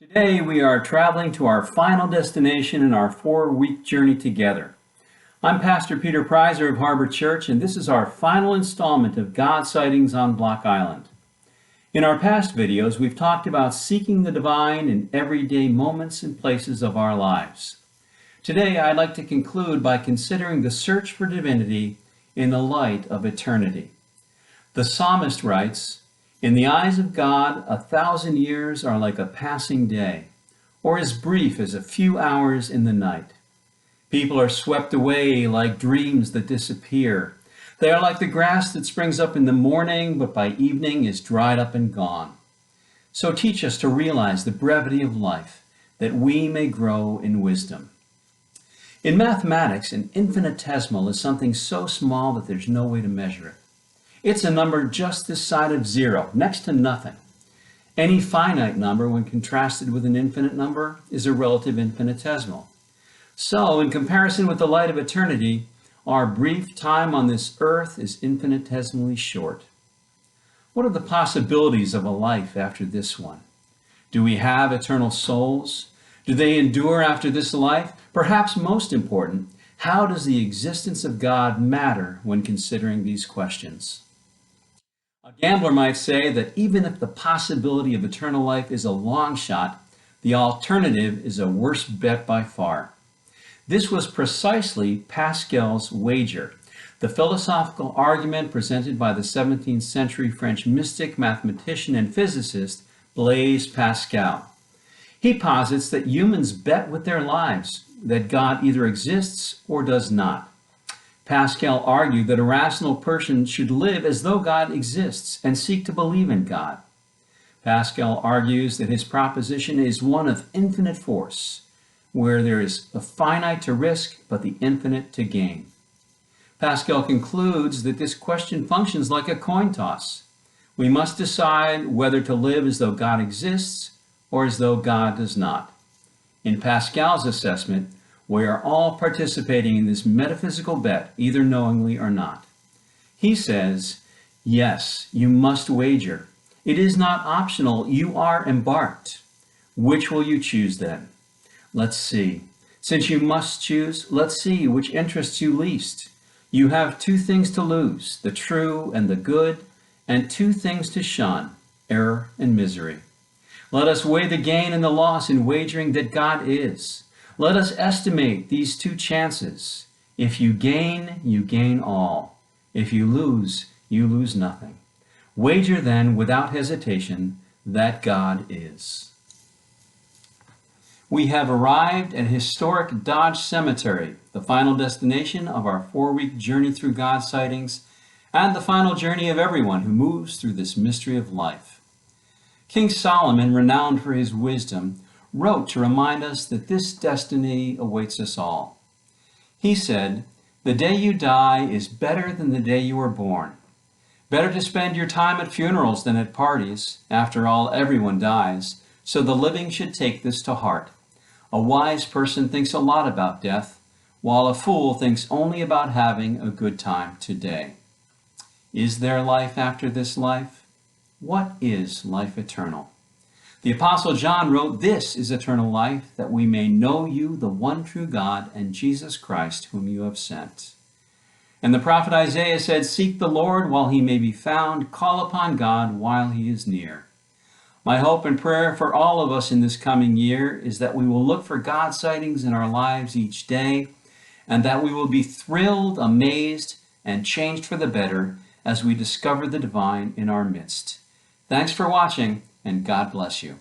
Today we are traveling to our final destination in our 4-week journey together. I'm Pastor Peter Preiser of Harbor Church, and this is our final installment of God Sightings on Block Island. In our past videos, we've talked about seeking the divine in everyday moments and places of our lives. Today I'd like to conclude by considering the search for divinity in the light of eternity. The psalmist writes, "In the eyes of God, 1,000 years are like a passing day, or as brief as a few hours in the night. People are swept away like dreams that disappear. They are like the grass that springs up in the morning, but by evening is dried up and gone. So teach us to realize the brevity of life, that we may grow in wisdom." In mathematics, an infinitesimal is something so small that there's no way to measure it. It's a number just this side of zero, next to nothing. Any finite number, when contrasted with an infinite number, is a relative infinitesimal. So, in comparison with the light of eternity, our brief time on this earth is infinitesimally short. What are the possibilities of a life after this one? Do we have eternal souls? Do they endure after this life? Perhaps most important, how does the existence of God matter when considering these questions? A gambler might say that even if the possibility of eternal life is a long shot, the alternative is a worse bet by far. This was precisely Pascal's wager, the philosophical argument presented by the 17th century French mystic, mathematician, and physicist Blaise Pascal. He posits that humans bet with their lives that God either exists or does not. Pascal argued that a rational person should live as though God exists and seek to believe in God. Pascal argues that his proposition is one of infinite force, where there is the finite to risk but the infinite to gain. Pascal concludes that this question functions like a coin toss. We must decide whether to live as though God exists or as though God does not. In Pascal's assessment, we are all participating in this metaphysical bet, either knowingly or not. He says, yes, you must wager. It is not optional. You are embarked. Which will you choose then? Let's see. Since you must choose, let's see which interests you least. You have 2 things to lose, the true and the good, and 2 things to shun, error and misery. Let us weigh the gain and the loss in wagering that God is. Let us estimate these 2 chances. If you gain all. If you lose nothing. Wager then, without hesitation, that God is. We have arrived at historic Dodge Cemetery, the final destination of our 4-week journey through God Sightings, and the final journey of everyone who moves through this mystery of life. King Solomon, renowned for his wisdom, wrote to remind us that this destiny awaits us all. He said, "The day you die is better than the day you were born. Better to spend your time at funerals than at parties. After all, everyone dies, so the living should take this to heart. A wise person thinks a lot about death, while a fool thinks only about having a good time today." Is there life after this life? What is life eternal? The Apostle John wrote, "This is eternal life, that we may know you, the one true God, and Jesus Christ, whom you have sent." And the prophet Isaiah said, "Seek the Lord while he may be found, call upon God while he is near." My hope and prayer for all of us in this coming year is that we will look for God sightings in our lives each day, and that we will be thrilled, amazed, and changed for the better as we discover the divine in our midst. Thanks for watching, and God bless you.